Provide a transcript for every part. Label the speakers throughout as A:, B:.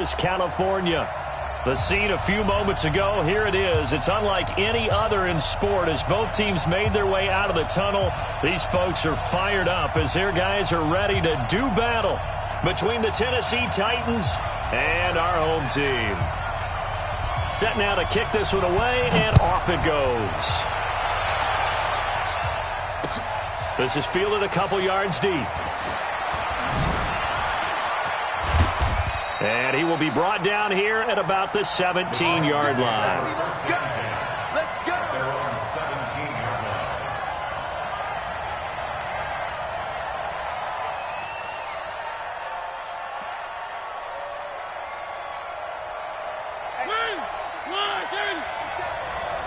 A: California. The scene a few moments ago, here it is. It's unlike any other in sport as both teams made their way out of the tunnel. These folks are fired up as their guys are ready to do battle between the Tennessee Titans and our home team. Set now to kick this one away, and off it goes. This is fielded a couple yards deep. And he will be brought down here at about the 17-yard line.
B: Let's go. Let's go. They're on 17-yard line.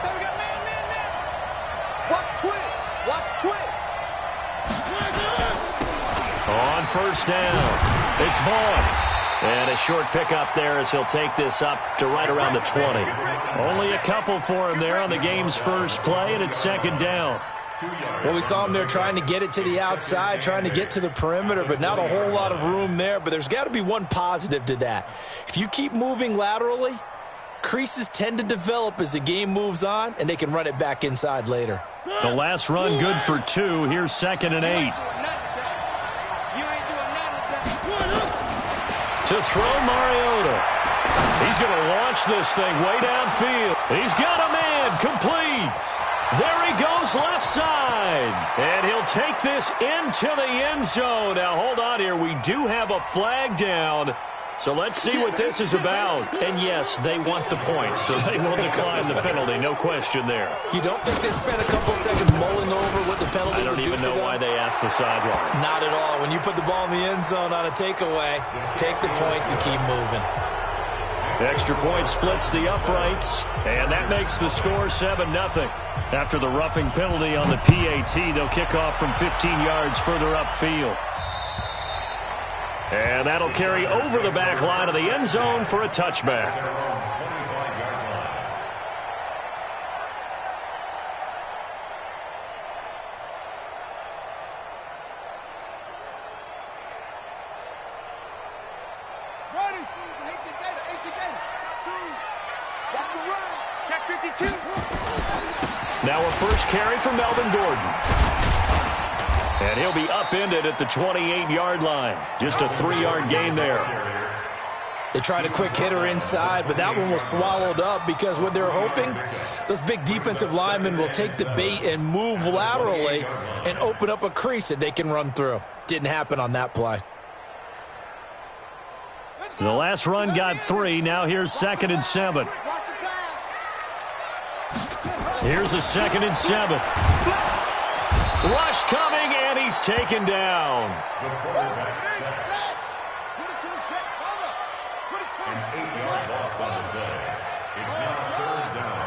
B: So we got man. Watch twist. Watch twist.
A: On first down, it's Vaughn. And a short pickup there as he'll take this up to right around the 20. Only a couple for him there on the game's first play, and it's second down.
C: Well, we saw him there trying to get it to the outside, trying to get to the perimeter, but not a whole lot of room there. But there's got to be one positive to that. If you keep moving laterally, creases tend to develop as the game moves on, and they can run it back inside later.
A: The last run good for 2. Here's 2nd and 8. To throw Mariota. He's going to launch this thing way downfield. He's got a man complete. There he goes left side. And he'll take this into the end zone. Now hold on here. We do have a flag down. So let's see what this is about. And yes, they want the points, so they will decline the penalty. No question there.
C: You don't think they spent a couple seconds mulling over what the penalty
A: I don't
C: would do
A: even
C: for
A: know
C: them?
A: why they asked the sideline.
C: Not at all. When you put the ball in the end zone on a takeaway, take the points and keep moving.
A: Extra point splits the uprights, and that makes the score 7-0. After the roughing penalty on the PAT, they'll kick off from 15 yards further upfield. And that'll carry over the back line of the end zone for a touchback.
B: Ready. Watch the run. Check 52.
A: Now a first carry for Melvin Gordon. And he'll be upended at the 28-yard line. Just a 3-yard gain there.
C: They tried a quick hitter inside, but that one was swallowed up because what they're hoping, those big defensive linemen will take the bait and move laterally and open up a crease that they can run through. Didn't happen on that play.
A: The last run got 3. Now here's 2nd and 7. Here's a 2nd and 7. Rush coming, and he's taken down.
B: The quarterback sack. An 8-yard loss on the play. It's now 3rd down.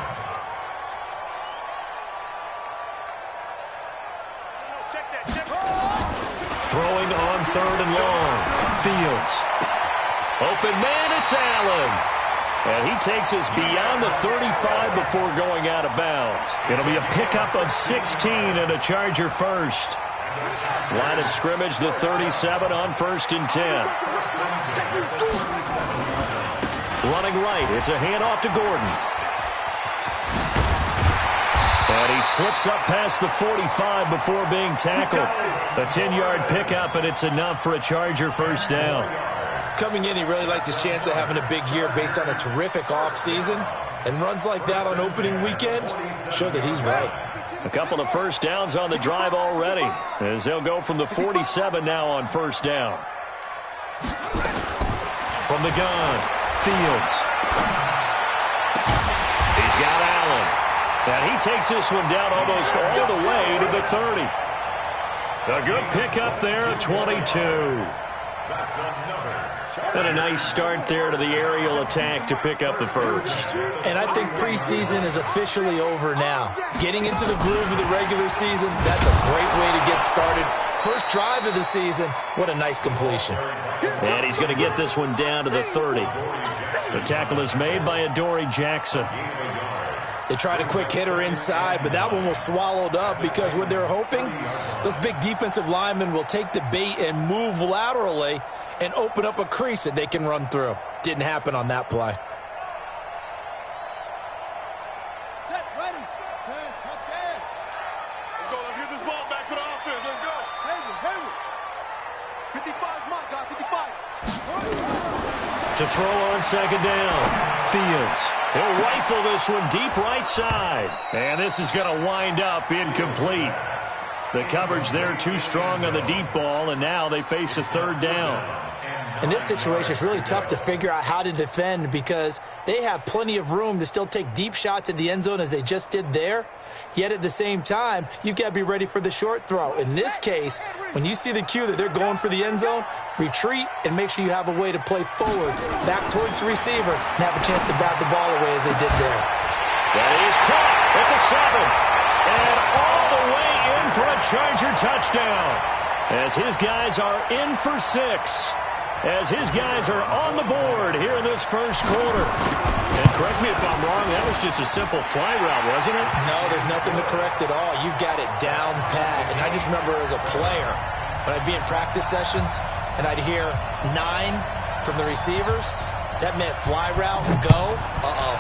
A: Throwing on 3rd and long. Fields. Open man, it's Allen. And he takes us beyond the 35 before going out of bounds. It'll be a pickup of 16 and a Charger first. Line of scrimmage, the 37 on 1st and 10. Running right, it's a handoff to Gordon. And he slips up past the 45 before being tackled. A 10-yard pickup, and it's enough for a Charger first down.
C: Coming in, he really liked his chance of having a big year based on a terrific offseason. And runs like that on opening weekend show that he's right.
A: A couple of first downs on the drive already, as they'll go from the 47 now on 1st down. From the gun, Fields. He's got Allen. And he takes this one down almost all the way to the 30. A good pickup there at 22.
B: That's another.
A: And a nice start there to the aerial attack to pick up the first.
C: And I think preseason is officially over now. Getting into the groove of the regular season, that's a great way to get started. First drive of the season, what a nice completion.
A: And he's going to get this one down to the 30. The tackle is made by Adoree Jackson.
C: They tried a quick hitter inside, but that one was swallowed up because what they're hoping, those big defensive linemen will take the bait and move laterally and open up a crease that they can run through. didn't happen on that play.
D: Set, ready. Touchdown.
B: Let's go. Let's get this ball back for the offense. Let's go.
D: Hayward. 55's my guy, 55.
A: To throw on second down. Fields. He'll rifle this one deep right side. And this is going to wind up incomplete. The coverage there too strong on the deep ball, and now they face a third down.
C: In this situation, it's really tough to figure out how to defend because they have plenty of room to still take deep shots at the end zone as they just did there. Yet at the same time, you've got to be ready for the short throw. In this case, when you see the cue that they're going for the end zone, retreat and make sure you have a way to play forward, back towards the receiver, and have a chance to bat the ball away as they did there.
A: That is caught at the 7. And all the way in for a Charger touchdown. As his guys are in for 6. As his guys are on the board here in this first quarter. And correct me if I'm wrong, that was just a simple fly route, wasn't it?
C: No, there's nothing to correct at all. You've got it down pat. And I just remember as a player, when I'd be in practice sessions and I'd hear 9 from the receivers, that meant fly route, go,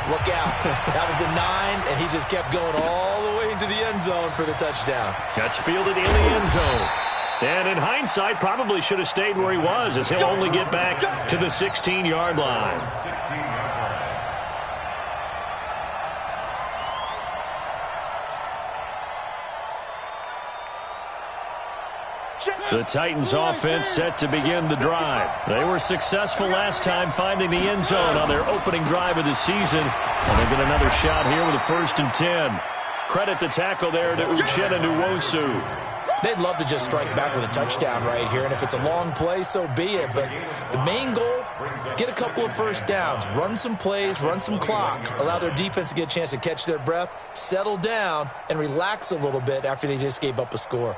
C: look out. That was the 9, and he just kept going all the way into the end zone for the touchdown.
A: That's fielded in the end zone. And in hindsight, probably should have stayed where he was, as he'll only get back to the 16-yard line. The Titans offense set to begin the drive. They were successful last time finding the end zone on their opening drive of the season. And they get another shot here with a 1st and 10. Credit the tackle there to Uchenna Nwosu.
C: They'd love to just strike back with a touchdown right here, and if it's a long play, so be it. But the main goal, get a couple of first downs, run some plays, run some clock, allow their defense to get a chance to catch their breath, settle down, and relax a little bit after they just gave up a score.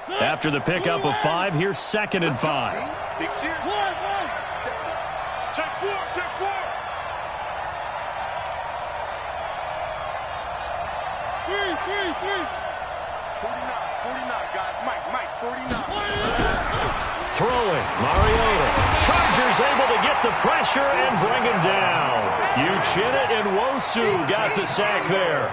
A: After the pickup of 5, here's 2nd and 5.
B: Big series. Check 4. 49, guys. Mike, 49.
A: Throwing, Mariota. Chargers able to get the pressure and bring him down. Uchenna Nwosu got the sack there.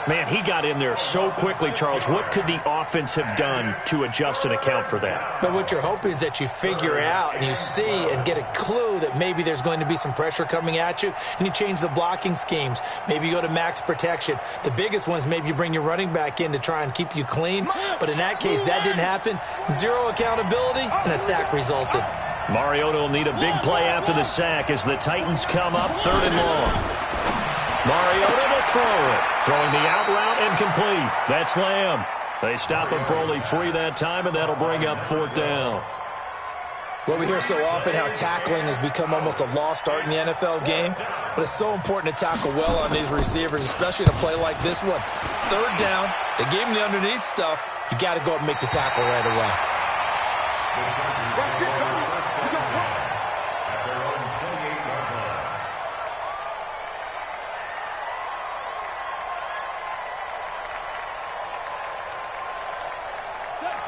A: Man, he got in there so quickly, Charles. What could the offense have done to adjust and account for that?
C: But what you're hoping is that you figure out and you see and get a clue that maybe there's going to be some pressure coming at you, and you change the blocking schemes. Maybe you go to max protection. The biggest one is maybe you bring your running back in to try and keep you clean. But in that case, that didn't happen. 0 accountability, and a sack resulted.
A: Mariota will need a big play after the sack as the Titans come up 3rd and long. Mariota to throw it. Throwing the out route and complete. That's Lamb. They stop him for only 3 that time, and that'll bring up 4th down.
C: Well, we hear so often how tackling has become almost a lost art in the NFL game, but it's so important to tackle well on these receivers, especially in a play like this one. 3rd down, they gave him the underneath stuff. You got to go up and make the tackle right away.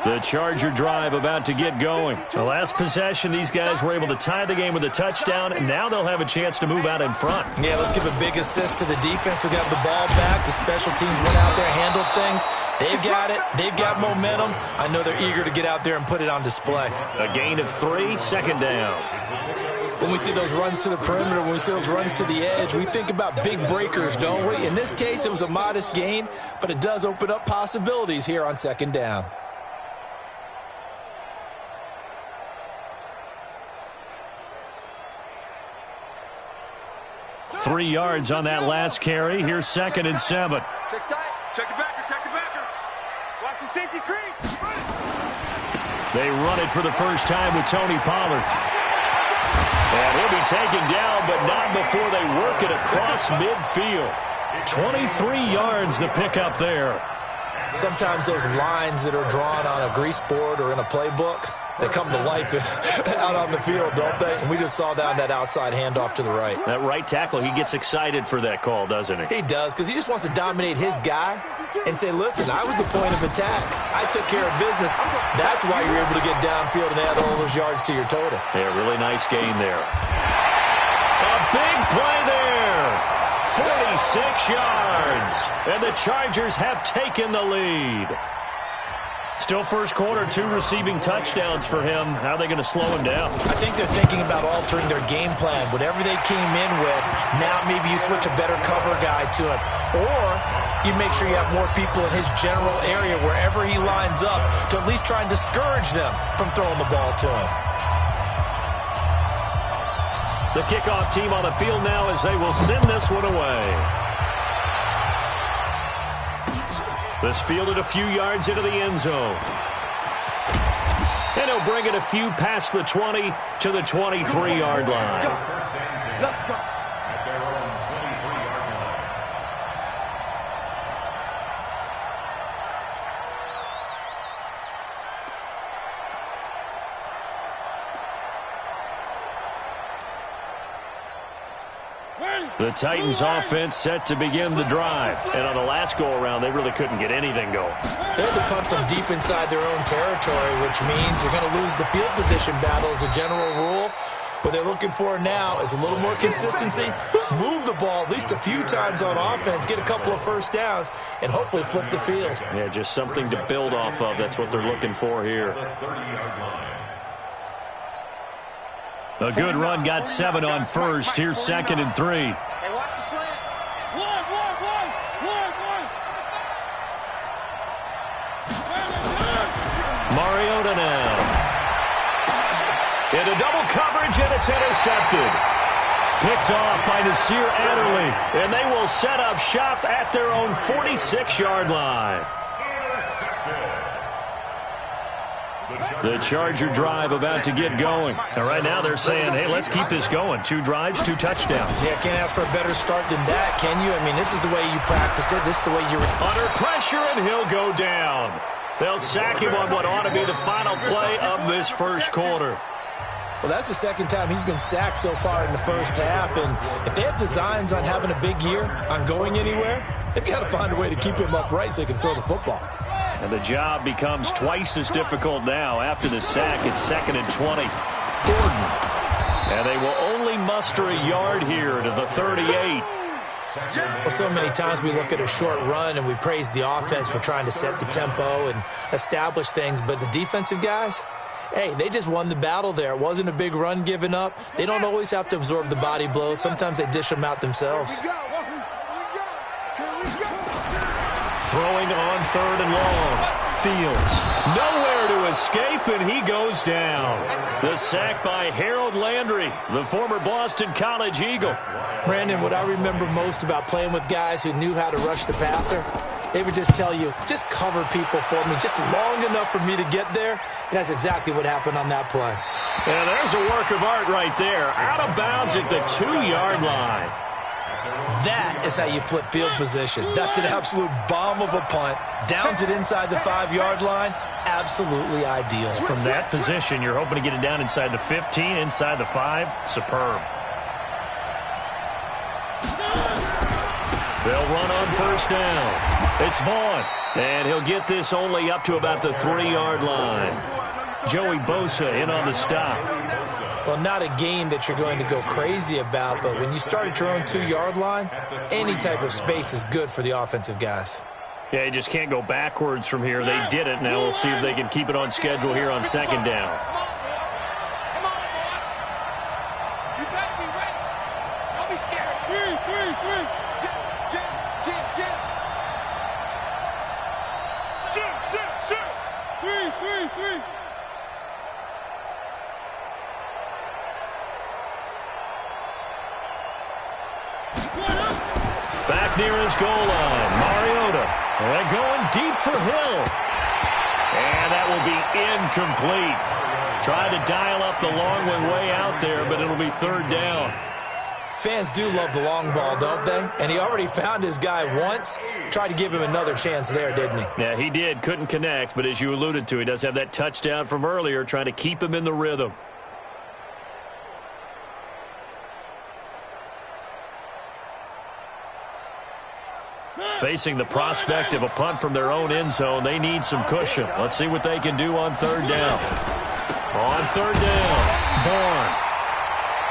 A: The Charger drive about to get going. The last possession, these guys were able to tie the game with a touchdown, and now they'll have a chance to move out in front.
C: Yeah, let's give a big assist to the defense who got the ball back. The special teams went out there, handled things. They've got it. They've got momentum. I know they're eager to get out there and put it on display.
A: A gain of 3, 2nd down.
C: When we see those runs to the perimeter, when we see those runs to the edge, we think about big breakers, don't we? In this case, it was a modest gain, but it does open up possibilities here on 2nd down.
A: 3 yards on that last carry. Here's 2nd and 7.
B: Check the backer. Watch the safety creep.
A: They run it for the first time with Tony Pollard. And he'll be taken down, but not before they work it across midfield. 23 yards the pickup there.
C: Sometimes those lines that are drawn on a grease board or in a playbook, They come to life out on the field, don't they? And we just saw that on that outside handoff to the right.
A: That right tackle, he gets excited for that call, doesn't he?
C: He does, because he just wants to dominate his guy and say, listen, I was the point of attack. I took care of business. That's why you're able to get downfield and add all those yards to your total.
A: Yeah, really nice gain there. A big play there. 46 yards. And the Chargers have taken the lead. Still first quarter, 2 receiving touchdowns for him. How are they going to slow him down?
C: I think they're thinking about altering their game plan. Whatever they came in with, now maybe you switch a better cover guy to him. Or you make sure you have more people in his general area wherever he lines up to at least try and discourage them from throwing the ball to him.
A: The kickoff team on the field now as they will send this one away. This fielded a few yards into the end zone. And he'll bring it a few past the 20 to the 23-yard line.
B: Let's go. At their own 23-yard line.
A: The Titans offense set to begin the drive. And on the last go-around, they really couldn't get anything going.
C: They had to punt from deep inside their own territory, which means you're going to lose the field position battle as a general rule. What they're looking for now is a little more consistency, move the ball at least a few times on offense, get a couple of first downs, and hopefully flip the field.
A: Yeah, just something to build off of. That's what they're looking for here. A good run got 7 on first. Here's 2nd and 3.
D: Hey, watch the slant. One.
A: Mariota now. Into double coverage, and it's intercepted. Picked off by Nasir Adderley, and they will set up shop at their own 46-yard line. The Charger drive about to get going. And right now they're saying, hey, let's keep this going. 2 drives, 2 touchdowns.
C: Yeah, can't ask for a better start than that, can you? I mean, this is the way you practice it. This is the way you...
A: Under pressure, and he'll go down. They'll sack him on what ought to be the final play of this first quarter.
C: Well, that's the second time he's been sacked so far in the first half. And if they have designs on having a big year, on going anywhere, they've got to find a way to keep him upright so he can throw the football.
A: And the job becomes twice as difficult now. After the sack, it's 2nd and 20. Gordon. And they will only muster a yard here to the 38.
C: Well, so many times we look at a short run and we praise the offense for trying to set the tempo and establish things. But the defensive guys, hey, they just won the battle there. It wasn't a big run given up. They don't always have to absorb the body blows. Sometimes they dish them out themselves.
A: Throwing on 3rd and long. Fields. Nowhere to escape, and he goes down. The sack by Harold Landry, the former Boston College Eagle.
C: Brandon, what I remember most about playing with guys who knew how to rush the passer, they would just tell you, just cover people for me, just long enough for me to get there. And that's exactly what happened on that play.
A: Yeah, there's a work of art right there. Out of bounds at the 2-yard line.
C: That is how you flip field position. That's an absolute bomb of a punt. Downs it inside the 5-yard line. Absolutely ideal.
A: From that position, you're hoping to get it down inside the 15, inside the 5. Superb. They'll run on first down. It's Vaughn. And he'll get this only up to about the 3-yard line. Joey Bosa in on the stop.
C: Well, not a game that you're going to go crazy about, but when you start at your own 2-yard line, any type of space is good for the offensive guys.
A: Yeah, you just can't go backwards from here. They did it. Now we'll see if they can keep it on schedule here on 2nd down.
D: You better be ready. Don't be scared. Three. Jam. Shoot. 3.
A: Back near his goal line, Mariota. And going deep for Hill. And that will be incomplete. Tried to dial up the long one way out there, but it'll be 3rd down.
C: Fans do love the long ball, don't they? And he already found his guy once. Tried to give him another chance there, didn't he?
A: Yeah, he did. Couldn't connect, but as you alluded to, he does have that touchdown from earlier, trying to keep him in the rhythm. Facing the prospect of a punt from their own end zone, they need some cushion. Let's see what they can do on third down. On third down, Bourne.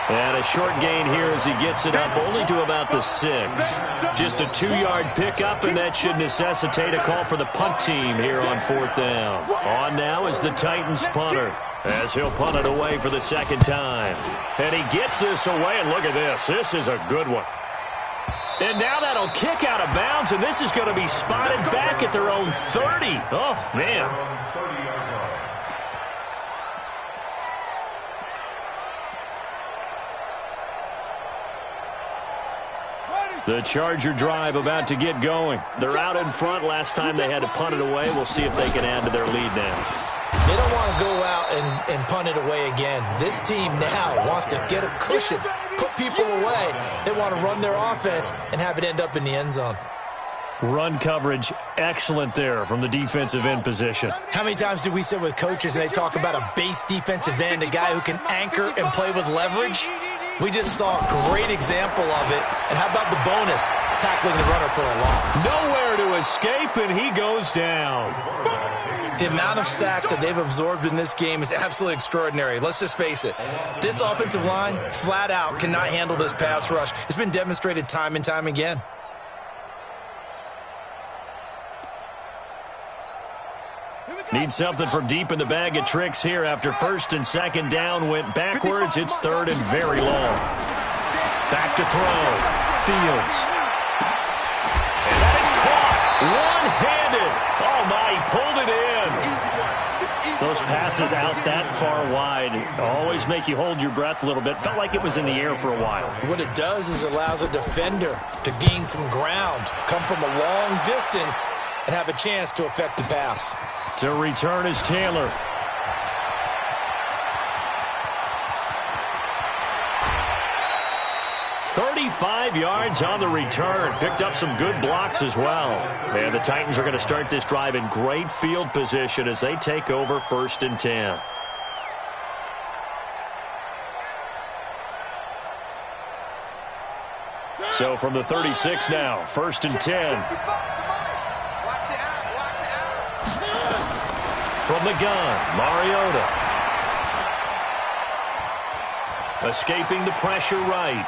A: And a short gain here as he gets it up only to about the 6. Just a 2-yard pickup, and that should necessitate a call for the punt team here on fourth down. On now is the Titans punter, as he'll punt it away for the second time. And he gets this away, and look at this. This is a good one. And now that'll kick out of bounds, and this is going to be spotted back at their own 30. Oh, man. The Charger drive about to get going. They're out in front. Last time they had to punt it away. We'll see if they can add to their lead now.
C: They don't want to go out and punt it away again. This team now wants to get a cushion, put people away. They want to run their offense and have it end up in the end zone.
A: Run coverage, excellent there from the defensive end position.
C: How many times do we sit with coaches and they talk about a base defensive end, a guy who can anchor and play with leverage? We just saw a great example of it. And how about the bonus, tackling the runner for a loss?
A: Nowhere to escape, and he goes down.
C: The amount of sacks that they've absorbed in this game is absolutely extraordinary. Let's just face it. This offensive line, flat out, cannot handle this pass rush. It's been demonstrated time and time again.
A: Need something from deep in the bag of tricks here after first and second down went backwards. It's third and very long. Back to throw. Fields. And that is caught. One-handed. Oh, my, he pulled it in. Those passes out that far wide always make you hold your breath a little bit. Felt like it was in the air for a while.
C: What it does is allows a defender to gain some ground, come from a long distance, and have a chance to affect the pass.
A: To return is Taylor. "35 yards on the return. Picked up some good blocks as well. And the Titans are going to start this drive in great field position as they take over first and 10. So from the 36 now, first and 10. From the gun, Mariota. Escaping the pressure right.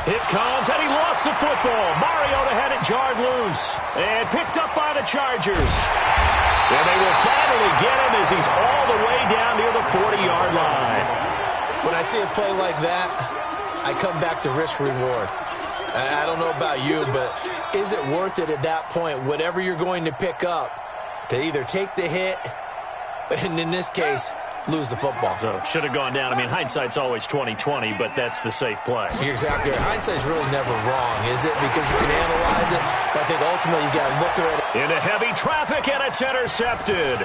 A: It comes, and he lost the football. Mariota had it jarred loose and picked up by the Chargers. And they will finally get him as he's all the way down near the 40-yard line.
C: When I see a play like that, I come back to risk-reward. I don't know about you, but is it worth it at that point, whatever you're going to pick up, to either take the hit, and in this case, lose the football?
A: So should have gone down. I mean, hindsight's always 20/20, but that's the safe play.
C: You're exactly right. Hindsight's really never wrong, is it? Because you can analyze it, but I think ultimately you got to look at it.
A: Into heavy traffic, and it's intercepted.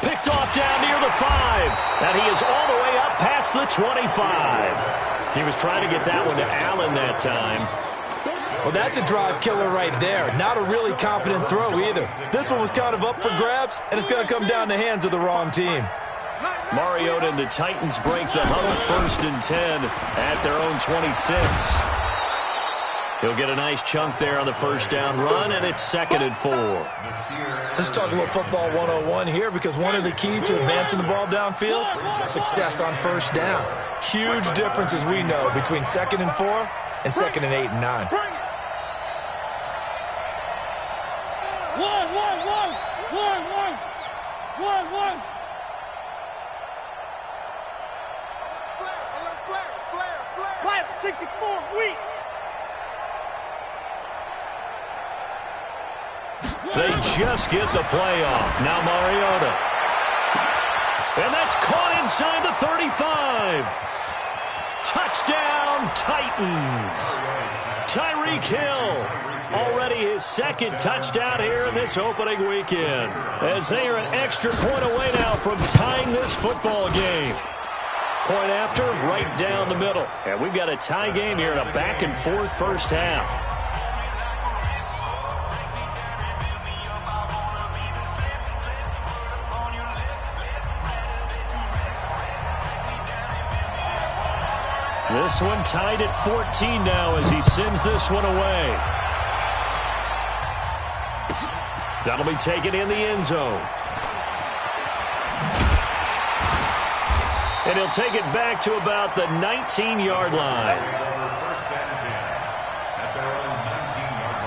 A: Picked off down near the 5, and he is all the way up past the 25. He was trying to get that one to Allen that time.
C: Well, that's a drive killer right there. Not a really confident throw either. This one was kind of up for grabs, and it's going to come down the hands of the wrong team.
A: Mariota and the Titans break the huddle, first and 10 at their own 26. He'll get a nice chunk there on the first down run, and it's second and 4.
C: Let's talk a little football 101 here, because one of the keys to advancing the ball downfield, success on first down. Huge difference, as we know, between second and 4 and second and 8 and 9.
D: Flare, 64, weak.
A: They just get the play off. Now Mariota. And that's caught inside the 35. Touchdown, Titans. Tyreek Hill, already his second touchdown here in this opening weekend, as they are an extra point away now from tying this football game. Point after, right down the middle. And we've got a tie game here in a back-and-forth first half. This one tied at 14 now as he sends this one away. That'll be taken in the end zone. And he'll take it back to about the 19-yard line.
B: First and 10 at their own 19-yard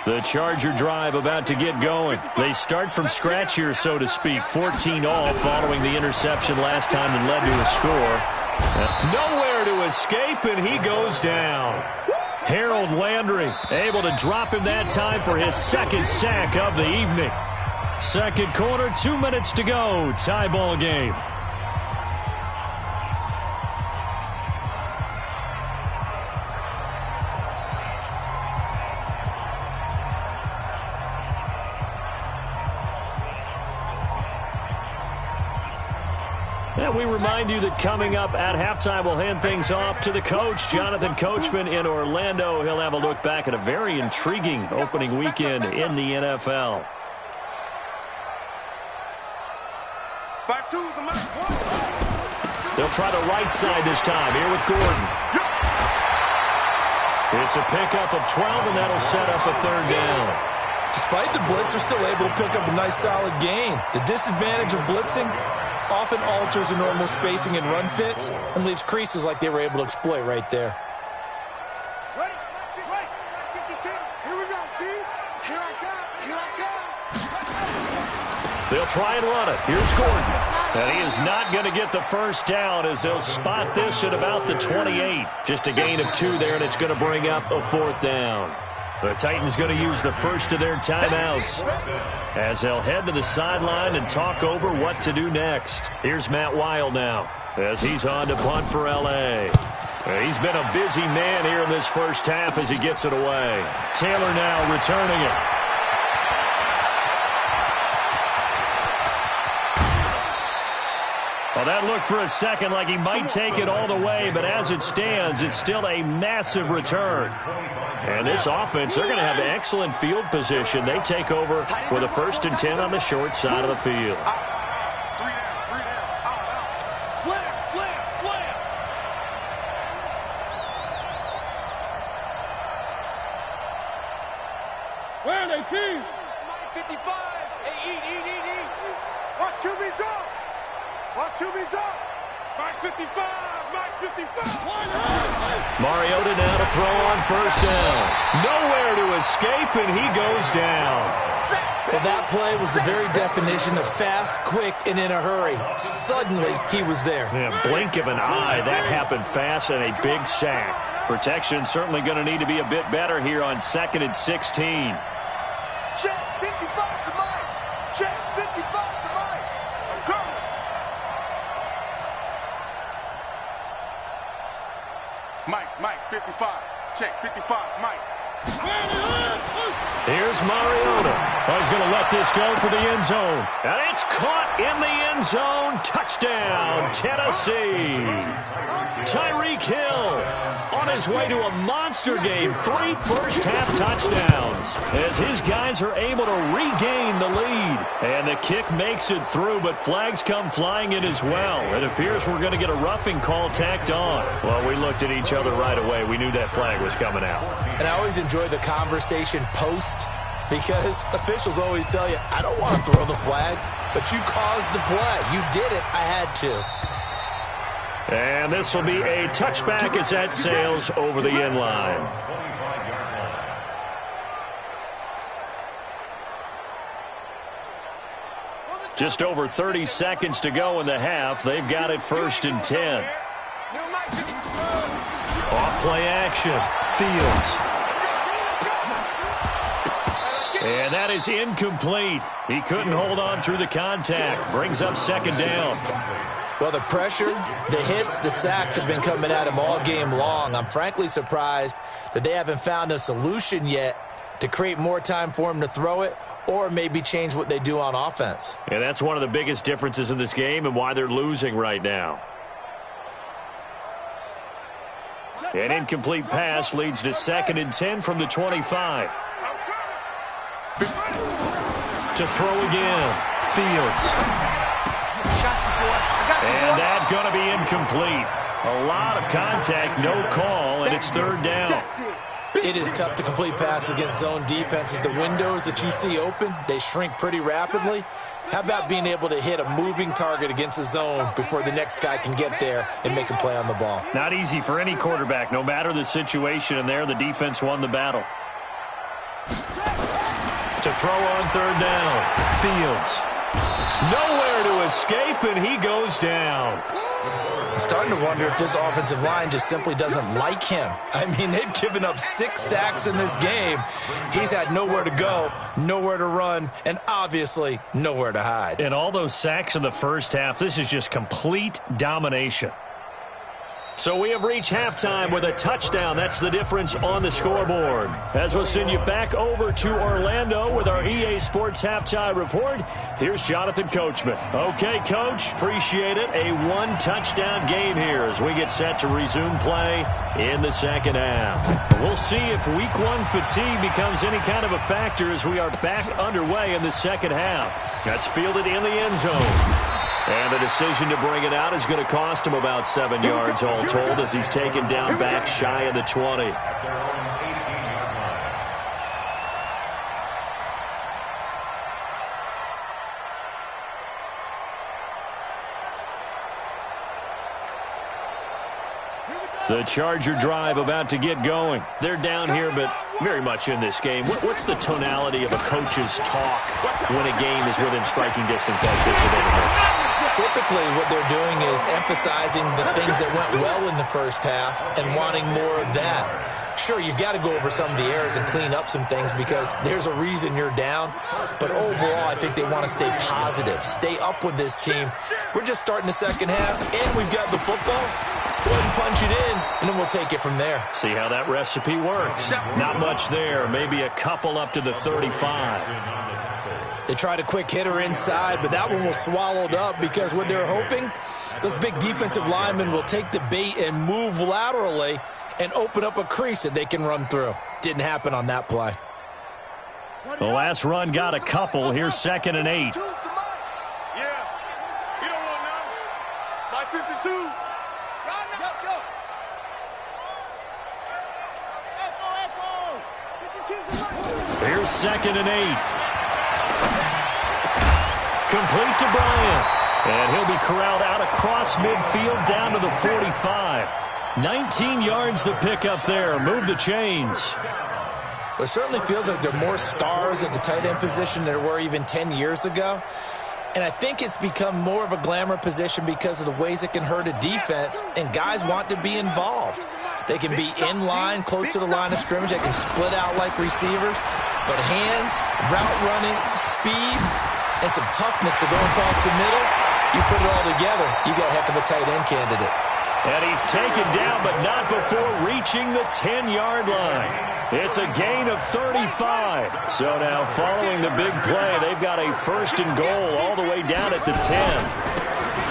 B: line.
A: The Charger drive about to get going. They start from scratch here, so to speak. 14 all following the interception last time that led to a score. Nowhere to escape, and he goes down. Harold Landry able to drop him that time for his second sack of the evening. Second quarter, 2 minutes to go. Tie ball game. And we remind you that coming up at halftime, we'll hand things off to the coach, Jonathan Coachman in Orlando. He'll have a look back at a very intriguing opening weekend in the NFL. They'll try the right side this time here with Gordon. It's a pickup of 12, and that'll set up a third down.
C: Despite the blitz, they're still able to pick up a nice solid gain. The disadvantage of blitzing often alters the normal spacing and run fits and leaves creases like they were able to exploit right there.
D: Ready? Right. 52. Here we go, D. Here I come.
A: They'll try and run it. Here's Gordon. And he is not going to get the first down as they'll spot this at about the 28. Just a gain of 2 there, and it's going to bring up a fourth down. The Titans going to use the first of their timeouts as they'll head to the sideline and talk over what to do next. Here's Matt Weil now as he's on to punt for L.A. He's been a busy man here in this first half as he gets it away. Taylor now returning it. Well, that looked for a second like he might take it all the way, but as it stands, it's still a massive return. And this offense, they're going to have excellent field position. They take over with a 1st and 10 on the short side of the field.
D: Slam, slam, slam. Where are they, team? 55. Hey, eat. Watch QB drop. Watch QB drop. Mike 55. Mike 55.
A: Mariota now to throw on first down. Nowhere to escape, and he goes down.
C: Well, that play was the very definition of fast, quick, and in a hurry. Suddenly, he was there.
A: Yeah, blink of an eye. That happened fast and a big sack. Protection certainly going to need to be a bit better here on 2nd and 16.
D: Check 55 to Mike. Check 55 to Mike. Go. Mike, 55. Check 55, Mike.
A: Here's Mariota. He's going to let this go for the end zone. And it's caught in the end zone. Touchdown, Tennessee. Tyreek Hill on his way to a monster game. 3 first-half touchdowns as his guys are able to regain the lead. And the kick makes it through, but flags come flying in as well. It appears we're going to get a roughing call tacked on. Well, we looked at each other right away. We knew that flag was coming out.
C: And I always enjoy the conversation post because officials always tell you, I don't want to throw the flag, but you caused the play. You did it. I had to.
A: And this will be a touchback as that sails over the end line. Just over 30 seconds to go in the half. They've got it 1st and 10. Off play action. Fields. And that is incomplete. He couldn't hold on through the contact. Brings up 2nd down.
C: Well, the pressure, the hits, the sacks have been coming at him all game long. I'm frankly surprised that they haven't found a solution yet to create more time for him to throw it or maybe change what they do on offense.
A: And that's one of the biggest differences in this game and why they're losing right now. An incomplete pass leads to 2nd and 10 from the 25. To throw again. Fields. And that's going to be incomplete. A lot of contact, no call, and it's 3rd down.
C: It is tough to complete passes against zone defenses. The windows that you see open, they shrink pretty rapidly. How about being able to hit a moving target against a zone before the next guy can get there and make a play on the ball?
A: Not easy for any quarterback, no matter the situation, and there the defense won the battle. To throw on 3rd down, Fields. Nowhere to escape, and he goes down.
C: I'm starting to wonder if this offensive line just simply doesn't like him. I mean, they've given up 6 sacks in this game. He's had nowhere to go, nowhere to run, and obviously nowhere to hide.
A: And all those sacks in the first half, this is just complete domination. So we have reached halftime with a touchdown. That's the difference on the scoreboard. As we'll send you back over to Orlando with our EA Sports Halftime Report, here's Jonathan Coachman. Okay, Coach, appreciate it. A 1-touchdown game here as we get set to resume play in the second half. We'll see if Week 1 fatigue becomes any kind of a factor as we are back underway in the second half. That's fielded in the end zone. And the decision to bring it out is going to cost him about 7 yards all told as he's taken down back shy of the 20. The Charger drive about to get going. They're down here, but very much in this game. What's the tonality of a coach's talk when a game is within striking distance like this at intermission?
C: Typically, what they're doing is emphasizing the things that went well in the first half and wanting more of that. Sure, you've got to go over some of the errors and clean up some things because there's a reason you're down. But overall, I think they want to stay positive, stay up with this team. We're just starting the second half, and we've got the football. Let's go ahead and punch it in, and then we'll take it from there.
A: See how that recipe works. Not much there, maybe a couple up to the 35.
C: They tried a quick hitter inside, but that one was swallowed up because what they're hoping, those big defensive linemen will take the bait and move laterally and open up a crease that they can run through. Didn't happen on that play.
A: The last run got a couple. Here's 2nd and 8.
D: Yeah. You don't want none. My 52. Go. Echo.
A: Here's 2nd and 8. Complete to Bryant. And he'll be corralled out across midfield down to the 45. 19 yards the pick up there. Move the chains.
C: It certainly feels like there are more stars at the tight end position than there were even 10 years ago. And I think it's become more of a glamour position because of the ways it can hurt a defense, and guys want to be involved. They can be in line, close to the line of scrimmage. They can split out like receivers. But hands, route running, speed, and some toughness to go across the middle, you put it all together, you got a heck of a tight end candidate.
A: And he's taken down, but not before reaching the 10-yard line. It's a gain of 35. So now following the big play, they've got a 1st and goal all the way down at the 10.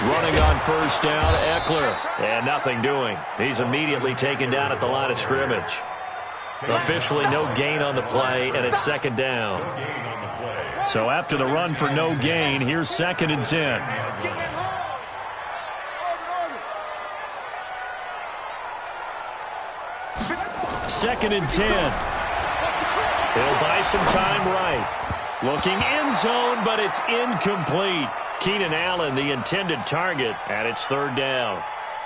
A: Running on 1st down, Eckler. And nothing doing. He's immediately taken down at the line of scrimmage. Officially no gain on the play, and it's 2nd down. So after the run for no gain, here's 2nd and 10. 2nd and 10. He'll buy some time right. Looking end zone, but it's incomplete. Keenan Allen, the intended target, and it's 3rd down.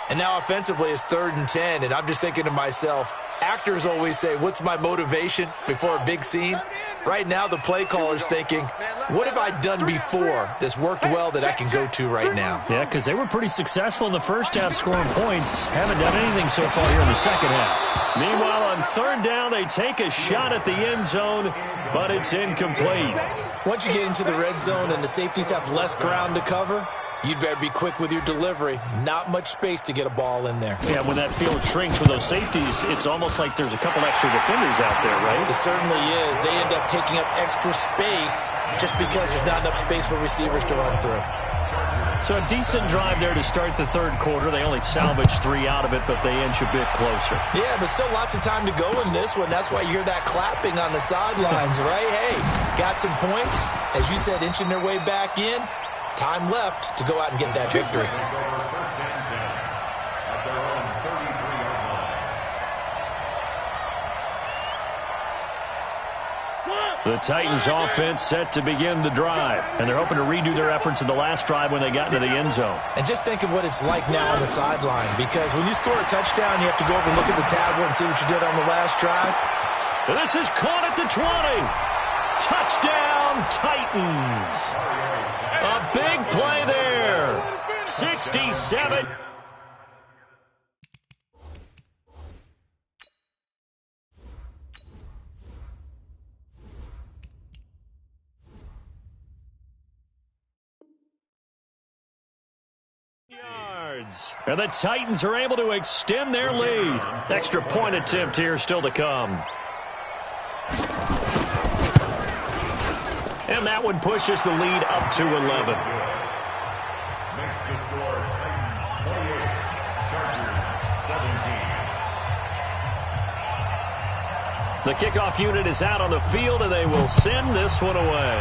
C: And now offensively it's 3rd and 10, and I'm just thinking to myself, actors always say, what's my motivation before a big scene? Right now the play caller's thinking, what have I done before that's worked well that I can go to right now?
A: Yeah, because they were pretty successful in the first half scoring points. Haven't done anything so far here in the second half. Meanwhile, on 3rd down, they take a shot at the end zone, but it's incomplete.
C: Once you get into the red zone and the safeties have less ground to cover, You'd better be quick with your delivery. Not much space to get a ball in there.
A: Yeah, when that field shrinks with those safeties, it's almost like there's a couple extra defenders out there, right?
C: It certainly is. They end up taking up extra space just because there's not enough space for receivers to run through.
A: So a decent drive there to start the third quarter. They only salvaged 3 out of it, but they inch a bit closer.
C: Yeah, but still lots of time to go in this one. That's why you hear that clapping on the sidelines, right? Hey, got some points. As you said, inching their way back in. Time left to go out and get that victory.
A: The Titans offense set to begin the drive, and they're hoping to redo their efforts in the last drive when they got into the end zone.
C: And just think of what it's like now on the sideline, because when you score a touchdown, you have to go over and look at the tablet and see what you did on the last drive.
A: This is caught at the 20. Touchdown, Titans. A big play there. 67. Yards. And the Titans are able to extend their lead. Extra point attempt here still to come. And that one pushes the lead up to 11.
B: Makes the score Titans 28, Chargers 17.
A: The kickoff unit is out on the field, and they will send this one away.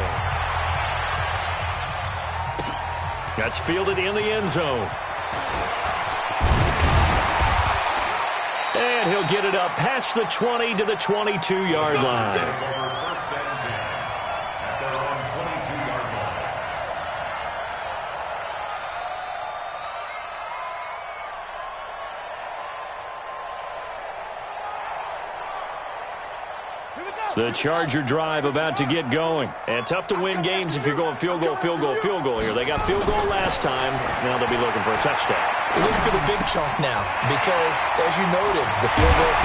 A: That's fielded in the end zone. And he'll get it up past the 20 to the 22-yard line. The Charger drive about to get going. And tough to win games if you're going field goal, field goal, field goal here. They got field goal last time. Now they'll be looking for a touchdown.
C: They're looking for the big chunk now because, as you noted, the field goal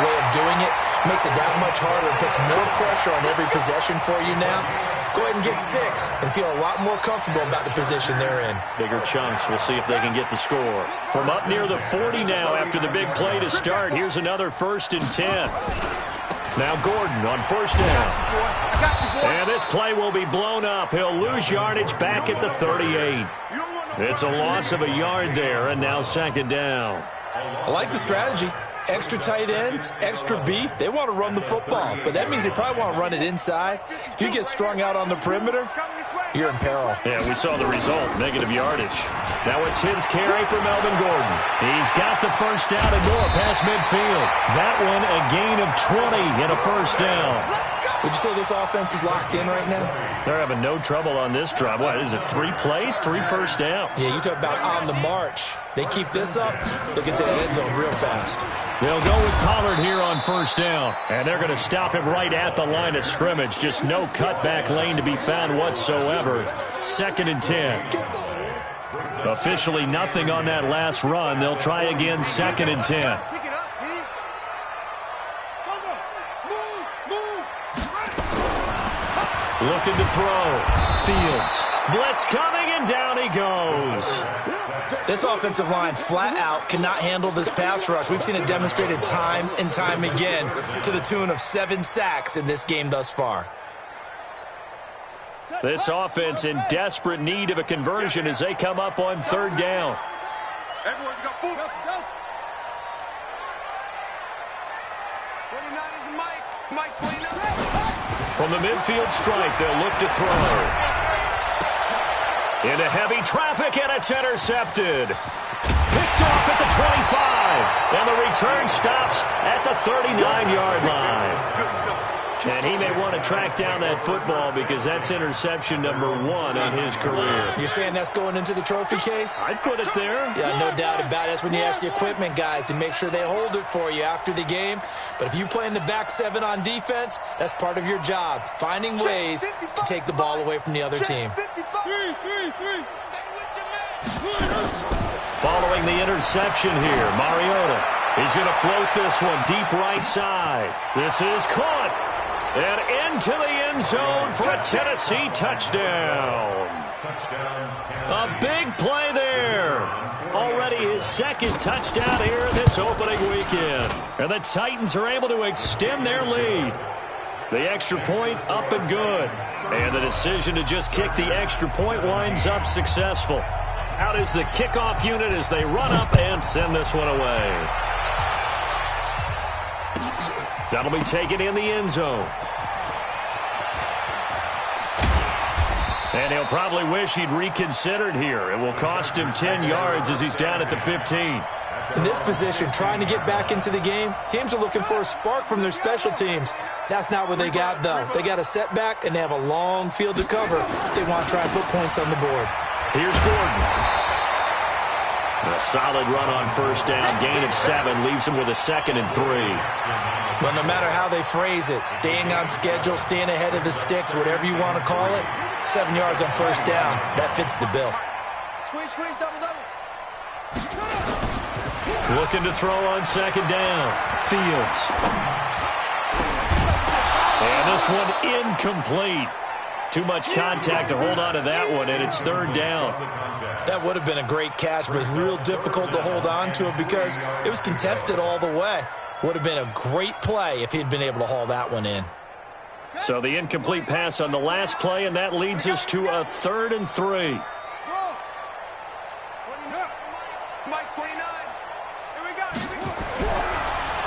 C: way of doing it makes it that much harder and puts more pressure on every possession for you now. Go ahead and get 6 and feel a lot more comfortable about the position they're in.
A: Bigger chunks. We'll see if they can get the score. From up near the 40 now after the big play to start, here's another 1st and 10. Now Gordon on first down. And this play will be blown up. He'll lose yardage back at the 38. It's a loss of a yard there, and now 2nd down.
C: I like the strategy. Extra tight ends, extra beef. They want to run the football, but that means they probably want to run it inside. If you get strung out on the perimeter, you're in peril.
A: Yeah, we saw the result, negative yardage. Now a 10th carry for Melvin Gordon. He's got the first down and more past midfield. That one a gain of 20 and a first down.
C: Would you say this offense is locked in right now?
A: They're having no trouble on this drive. What, is it 3 plays, 3 first downs?
C: Yeah, you talk about on the march. They keep this up, they'll get to the end zone real fast.
A: They'll go with Pollard here on first down. And they're going to stop him right at the line of scrimmage. Just no cutback lane to be found whatsoever. 2nd and 10. Officially nothing on that last run. They'll try again 2nd and 10. Looking to throw. Fields. Blitz coming, and down he goes.
C: This offensive line flat out cannot handle this pass rush. We've seen it demonstrated time and time again to the tune of 7 sacks in this game thus far.
A: This offense in desperate need of a conversion as they come up on 3rd down.
D: Everyone got food. 29 is Mike. Mike 29.
A: From the midfield stripe, they'll look to throw. Into heavy traffic, and it's intercepted. Picked off at the 25. And the return stops at the 39-yard line. And he may want to track down that football because that's interception number 1 on his career.
C: You're saying that's going into the trophy case?
A: I'd put it there.
C: Yeah, no doubt about it. That's when you ask the equipment guys to make sure they hold it for you after the game. But if you play in the back 7 on defense, that's part of your job, finding ways to take the ball away from the other team.
A: Following the interception here, Mariota. He's going to float this one deep right side. This is caught. And into the end zone for a Tennessee touchdown. A big play there. Already his second touchdown here this opening weekend. And the Titans are able to extend their lead. The extra point up and good. And the decision to just kick the extra point winds up successful. Out is the kickoff unit as they run up and send this one away. That'll be taken in the end zone. And he'll probably wish he'd reconsidered here. It will cost him 10 yards as he's down at the 15.
C: In this position, trying to get back into the game, teams are looking for a spark from their special teams. That's not what they got, though. They got a setback, and they have a long field to cover if they want to try and put points on the board.
A: Here's Gordon. A solid run on first down. Gain of 7 leaves him with a 2nd and 3.
C: Well, no matter how they phrase it, staying on schedule, staying ahead of the sticks, whatever you want to call it, 7 yards on first down, that fits the bill.
D: Squeeze, squeeze, double, double.
A: Looking to throw on second down. Fields. And this one incomplete. Too much contact to hold on to that one, and it's 3rd down.
C: That would have been a great catch, but it's real difficult to hold on to it because it was contested all the way. Would have been a great play if he'd been able to haul that one in.
A: So the incomplete pass on the last play, and that leads us to a 3rd and 3.
D: Mike 29. Here we go.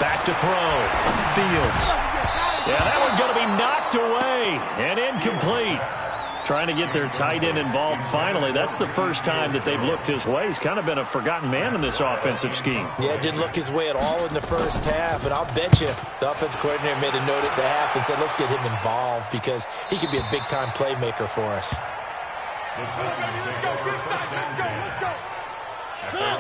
A: Back to throw. Fields. Yeah, that one's going to be knocked away and incomplete. Trying to get their tight end involved finally. That's the first time that they've looked his way. He's kind of been a forgotten man in this offensive scheme.
C: Yeah, didn't look his way at all in the first half. And I'll bet you the offense coordinator made a note at the half and said, let's get him involved because he could be a big-time playmaker for us.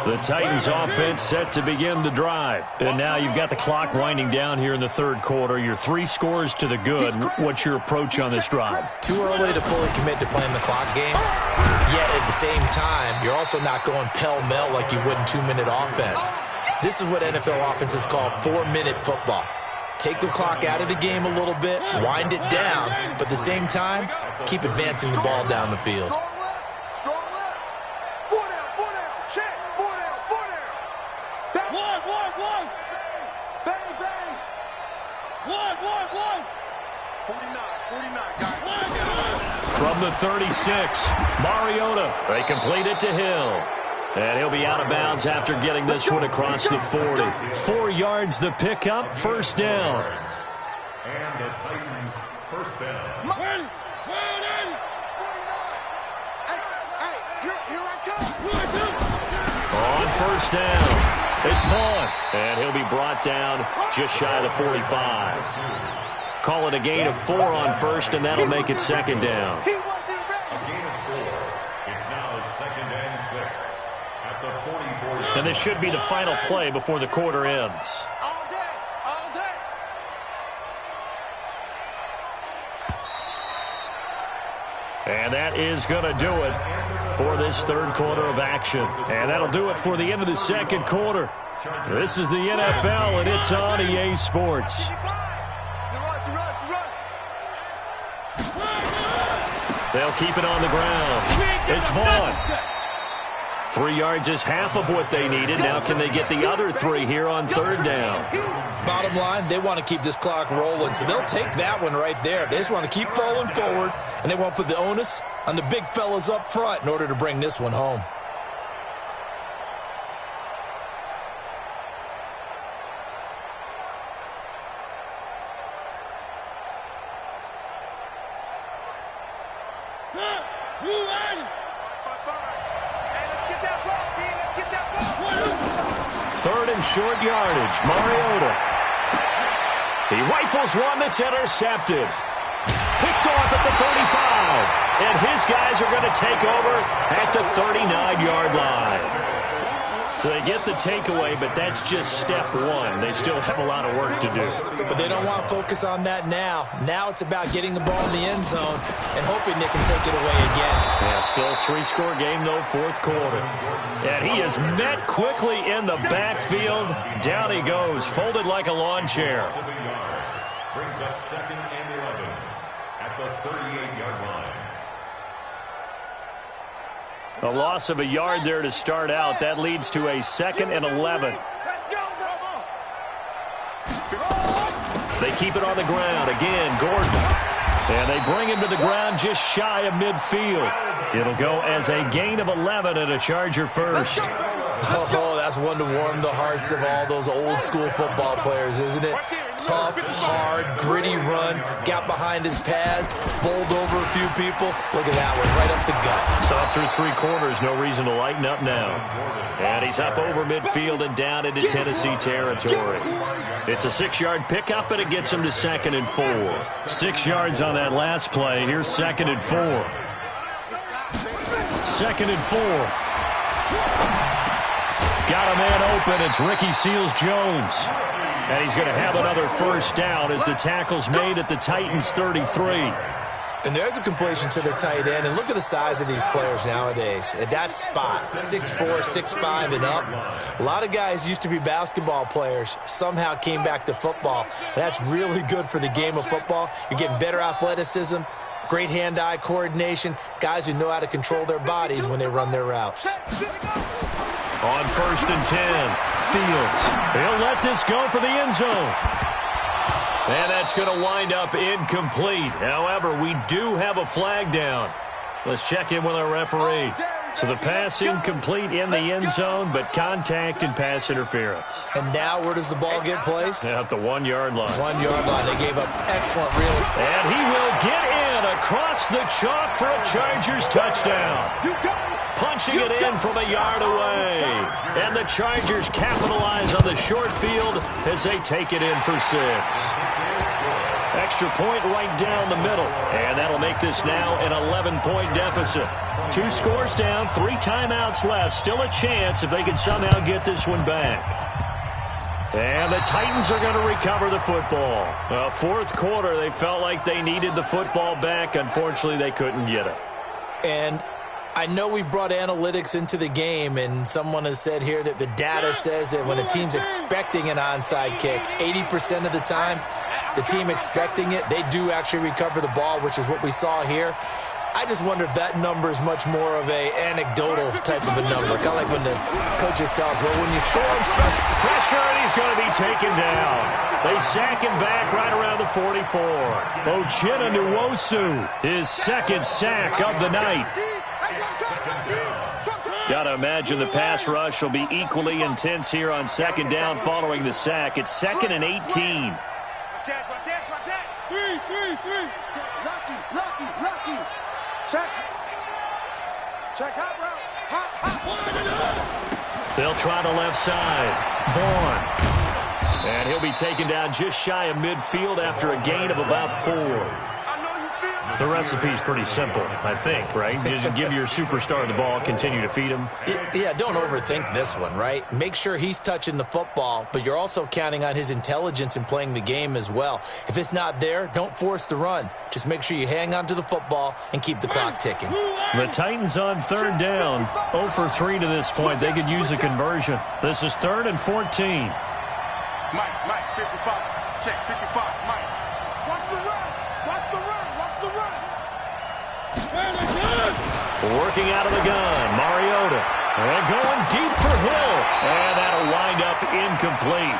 A: The Titans offense set to begin the drive. And now you've got the clock winding down here in the 3rd quarter. You're 3 scores to the good. What's your approach on this drive?
C: Too early to fully commit to playing the clock game. Yet at the same time, you're also not going pell-mell like you would in 2-minute offense. This is what NFL offenses call 4-minute football. Take the clock out of the game a little bit, wind it down, but at the same time, keep advancing the ball down the field.
A: From the 36, Mariota. They complete it to Hill. And he'll be out of bounds after getting this one across the 40. 4 yards the pickup, 1st down.
B: And the Titans first down.
D: Hey, here I come.
A: On 1st down, it's Vaughn. And he'll be brought down just shy of the 45. Call it a gain of 4 on 1st, and that'll make it 2nd down.
B: A gain of 4. It's now 2nd and 6 at the 44.
A: And this should be the final play before the quarter ends.
D: All day, all day.
A: And that is going to do it for this 3rd quarter of action. And that'll do it for the end of the 2nd quarter. This is the NFL, and it's on EA Sports. They'll keep it on the ground. It's Vaughn. 3 yards is half of what they needed. Now can they get the other 3 here on 3rd down?
C: Bottom line, they want to keep this clock rolling, so they'll take that one right there. They just want to keep falling forward, and they won't put the onus on the big fellas up front in order to bring this one home.
A: Short yardage, Mariota. He rifles one that's intercepted. Picked off at the 35. And his guys are going to take over at the 39-yard line. So they get the takeaway, but that's just step 1. They still have a lot of work to do.
C: But they don't want to focus on that now. Now it's about getting the ball in the end zone and hoping they can take it away again.
A: Yeah, still a 3-score game, though, 4th quarter. And he is met quickly in the backfield. Down he goes, folded like a lawn chair.
B: Brings up 2nd and 11 at the 38-yard line.
A: A loss of a yard there to start out. That leads to a 2nd and 11. They keep it on the ground. Again, Gordon. And they bring him to the ground just shy of midfield. It'll go as a gain of 11 and a Charger first.
C: Oh, that's one to warm the hearts of all those old-school football players, isn't it? Tough, hard, gritty run. Got behind his pads, bowled over a few people. Look at that one, right up the gut.
A: Saw through 3 quarters. No reason to lighten up now. And he's up over midfield and down into Tennessee territory. It's a 6-yard pickup, and it gets him to 2nd and 4. 6 yards on that last play. Here's 2nd and 4. 2nd and 4. Got a man open. It's Ricky Seals-Jones. And he's going to have another first down as the tackle's made at the Titans' 33.
C: And there's a completion to the tight end. And look at the size of these players nowadays. At that spot, 6'4", 6'5", and up. A lot of guys used to be basketball players, somehow came back to football. And that's really good for the game of football. You're getting better athleticism, great hand-eye coordination, guys who know how to control their bodies when they run their routes.
A: On 1st and 10, Fields. He'll let this go for the end zone. And that's going to wind up incomplete. However, we do have a flag down. Let's check in with our referee. So the pass incomplete in the end zone, but contact and pass interference.
C: And now where does the ball get placed?
A: At the 1-yard line.
C: 1-yard line. They gave up excellent real.
A: And he will get in across the chalk for a Chargers touchdown. Punching it in from a yard away. And the Chargers capitalize on the short field as they take it in for 6. Extra point right down the middle. And that'll make this now an 11-point deficit. 2 scores down, 3 timeouts left. Still a chance if they can somehow get this one back. And the Titans are going to recover the football. Well, 4th quarter, they felt like they needed the football back. Unfortunately, they couldn't get it.
C: And I know we brought analytics into the game, and someone has said here that the data says that when a team's expecting an onside kick, 80% of the time, the team expecting it, they do actually recover the ball, which is what we saw here. I just wonder if that number is much more of a anecdotal type of a number. Kind of like when the coaches tell us, well, when you score on special
A: pressure, and he's going to be taken down. They sack him back right around the 44. Uchenna Nwosu, his 2nd sack of the night. Got to imagine the pass rush will be equally intense here on 2nd down following the sack. It's 2nd and 18.
D: Lucky. Check. Hot route.
A: They'll try the left side. Vaughn. And he'll be taken down just shy of midfield after a gain of about 4. The recipe's pretty simple, I think, right? Just give your superstar the ball, continue to feed him.
C: Yeah, don't overthink this one, right? Make sure he's touching the football, but you're also counting on his intelligence in playing the game as well. If it's not there, don't force the run. Just make sure you hang on to the football and keep the clock ticking.
A: The Titans on 3rd down, 0 for 3 to this point. They could use a conversion. This is 3rd and 14.
D: Mike, 55. Check, 55, Mike. Watch the run.
A: Working out of the gun, Mariota. And going deep for Hill. And that'll wind up incomplete.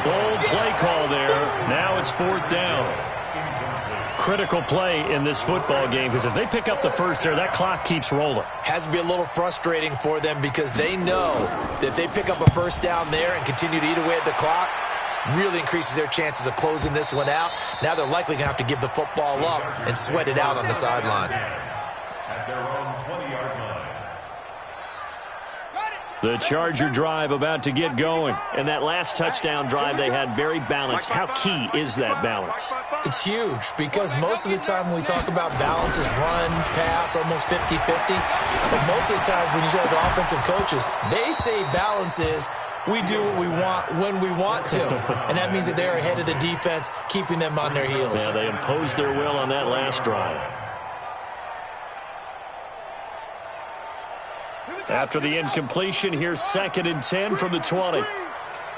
A: Bold play call there. Now it's 4th down. Critical play in this football game, because if they pick up the first there, that clock keeps rolling.
C: Has to be a little frustrating for them because they know that they pick up a first down there and continue to eat away at the clock, really increases their chances of closing this one out. Now they're likely going to have to give the football up and sweat it out on the sideline.
B: At their own 20-yard line.
A: The Charger drive about to get going. And that last touchdown drive they had very balanced. How key is that balance?
C: It's huge because most of the time when we talk about balance is run, pass, almost 50-50. But most of the times when you talk to offensive coaches, they say balance is we do what we want when we want to. And that means that they're ahead of the defense, keeping them on their heels.
A: Yeah, they imposed their will on that last drive. After the incompletion, here's 2nd and 10 from the 20.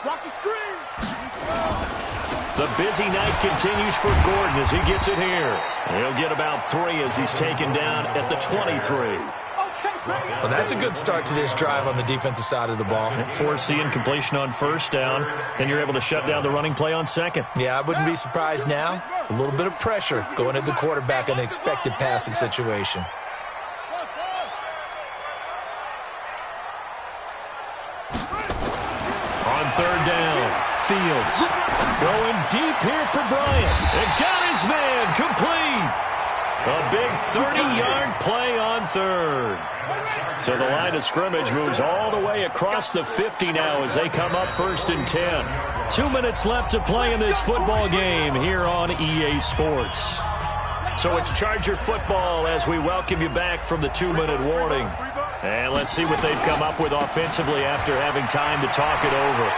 D: Watch the screen.
A: The busy night continues for Gordon as he gets it here. He'll get about 3 as he's taken down at the 23.
D: Okay,
C: Well, that's a good start to this drive on the defensive side of the ball.
A: Foresee incompletion on first down. Then you're able to shut down the running play on second.
C: Yeah, I wouldn't be surprised now. A little bit of pressure going at the quarterback in an expected passing situation.
A: On third down, Fields going deep here for Bryant. And got his man complete. A big 30-yard play on third. So the line of scrimmage moves all the way across the 50 now as they come up 1st and 10. 2 minutes left to play in this football game here on EA Sports. So it's Charger football as we welcome you back from the 2-minute warning. And let's see what they've come up with offensively after having time to talk it over.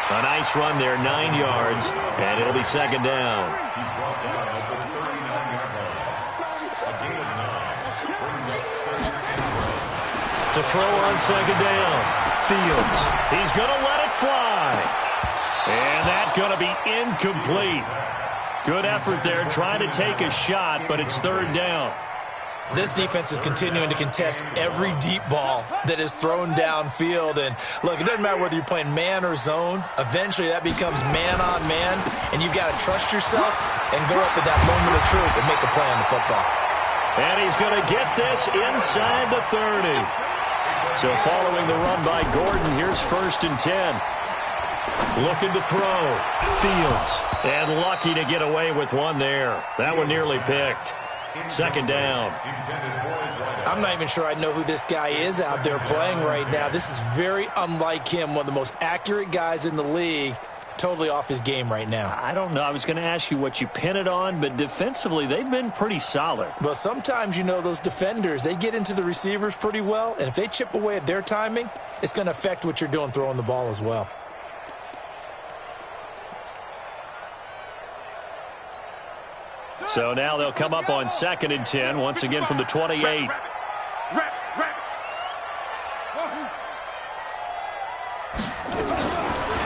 A: A nice run there, 9 yards, and it'll be 2nd down. To throw on 2nd down, Fields. He's going to let it fly. And that's going to be incomplete. Good effort there, trying to take a shot, but it's 3rd down.
C: This defense is continuing to contest every deep ball that is thrown downfield. And, look, it doesn't matter whether you're playing man or zone. Eventually, that becomes man-on-man, and you've got to trust yourself and go up at that moment of truth and make a play on the football.
A: And he's going to get this inside the 30. So following the run by Gordon, here's 1st and 10. Looking to throw. Fields. And lucky to get away with one there. That one nearly picked. 2nd down.
C: I'm not even sure I know who this guy is out there playing right now. This is very unlike him, one of the most accurate guys in the league. Totally off his game right now.
A: I don't know. I was going to ask you what you pin it on, but defensively, they've been pretty solid.
C: Well, sometimes, you know, those defenders, they get into the receivers pretty well, and if they chip away at their timing, it's going to affect what you're doing throwing the ball as well.
A: So now they'll come up on 2nd and 10, once again from the 28.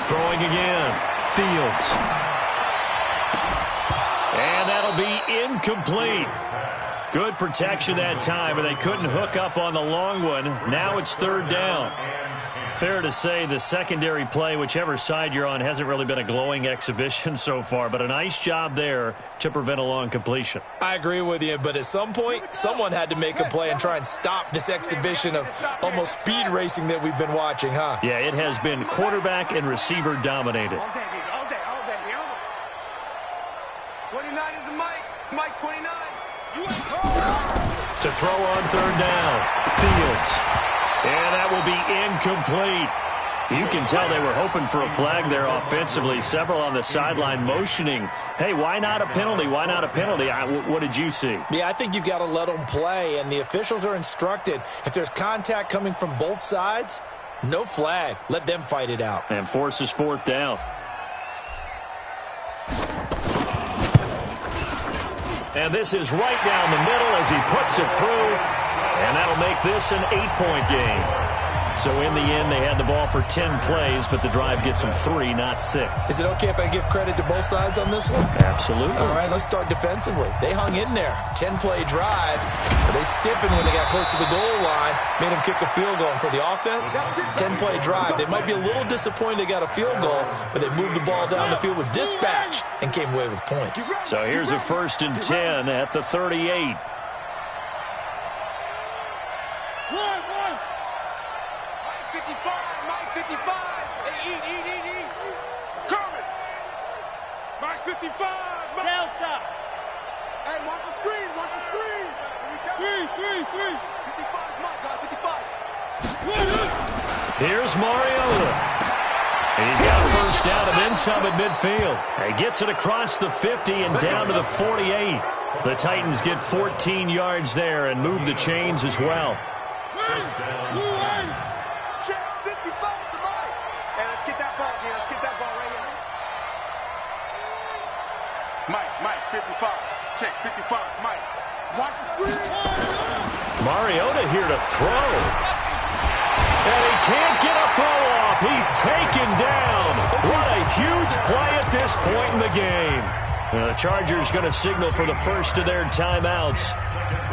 A: Throwing again. Fields. And that'll be incomplete. Good protection that time, but they couldn't hook up on the long one. Now it's 3rd down. Fair to say the secondary play, whichever side you're on, hasn't really been a glowing exhibition so far, but a nice job there to prevent a long completion.
C: I agree with you, but at some point, someone had to make a play and try and stop this exhibition of almost speed racing that we've been watching, huh?
A: Yeah, it has been quarterback and receiver dominated.
D: All day. 29 is the mic. Mike 29.
A: To throw on 3rd down, Fields. And that will be incomplete. You can tell they were hoping for a flag there offensively. Several on the sideline motioning, hey, why not a penalty? Why not a penalty? What did you see?
C: Yeah, I think you've got to let them play, and the officials are instructed. If there's contact coming from both sides, no flag. Let them fight it out.
A: And forces 4th down. And this is right down the middle as he puts it through. And that'll make this an 8-point game. So in the end, they had the ball for 10 plays, but the drive gets them 3, not 6.
C: Is it okay if I give credit to both sides on this one?
A: Absolutely.
C: All right, let's start defensively. They hung in there. 10-play drive. But they stiffened when they got close to the goal line, made them kick a field goal. And for the offense, 10-play drive. They might be a little disappointed they got a field goal, but they moved the ball down the field with dispatch and came away with points.
A: So here's a 1st and 10 at the 38.
D: Mike 55. Hey, eat. Kermit. Mike 55. Delta. Hey, watch the screen. Three. 55, Mike, guys, 55.
A: Here's Mariota. He's got 1st down and then some at midfield. He gets it across the 50 and down to the 48. The Titans get 14 yards there and move the chains as well.
D: Mike, 55. Check, 55, Mike. Watch the screen.
A: Mariota here to throw. And he can't get a throw off. He's taken down. What a huge play at this point in the game. The Chargers going to signal for the first of their timeouts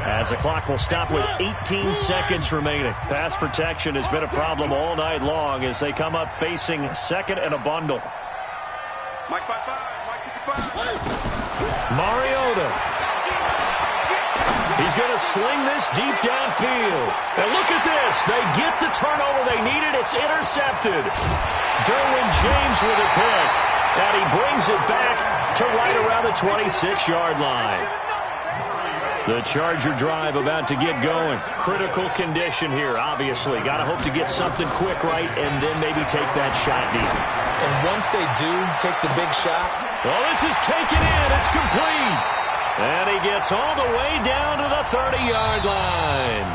A: as the clock will stop with 18 seconds remaining. Pass protection has been a problem all night long as they come up facing second and a bundle.
D: Mike 55, Mike 55.
A: Mariota. He's going to sling this deep downfield. And look at this. They get the turnover they needed. It's intercepted. Derwin James with a pick. And he brings it back to right around the 26-yard line. The Charger drive about to get going. Critical condition here, obviously. Got to hope to get something quick right and then maybe take that shot deep.
C: And once they do take the big shot.
A: Well, this is taken in. It's complete. And he gets all the way down to the 30-yard line.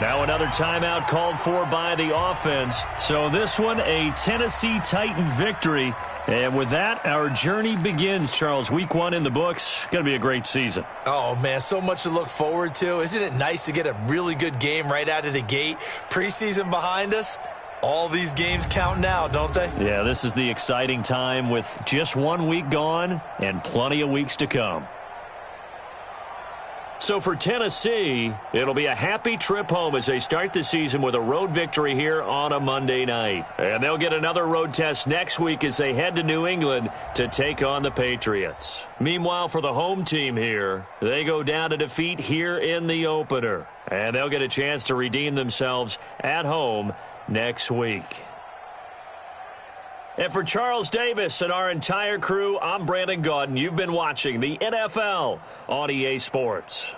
A: Now another timeout called for by the offense. So this one, a Tennessee Titan victory. And with that, our journey begins, Charles. Week 1 in the books. Going to be a great season.
C: Oh, man, so much to look forward to. Isn't it nice to get a really good game right out of the gate? Preseason behind us. All these games count now, don't they?
A: Yeah, this is the exciting time with just 1 week gone and plenty of weeks to come. So for Tennessee, it'll be a happy trip home as they start the season with a road victory here on a Monday night. And they'll get another road test next week as they head to New England to take on the Patriots. Meanwhile, for the home team here, they go down to defeat here in the opener. And they'll get a chance to redeem themselves at home next week. And for Charles Davis and our entire crew, I'm Brandon Gaudin. You've been watching the NFL on EA Sports.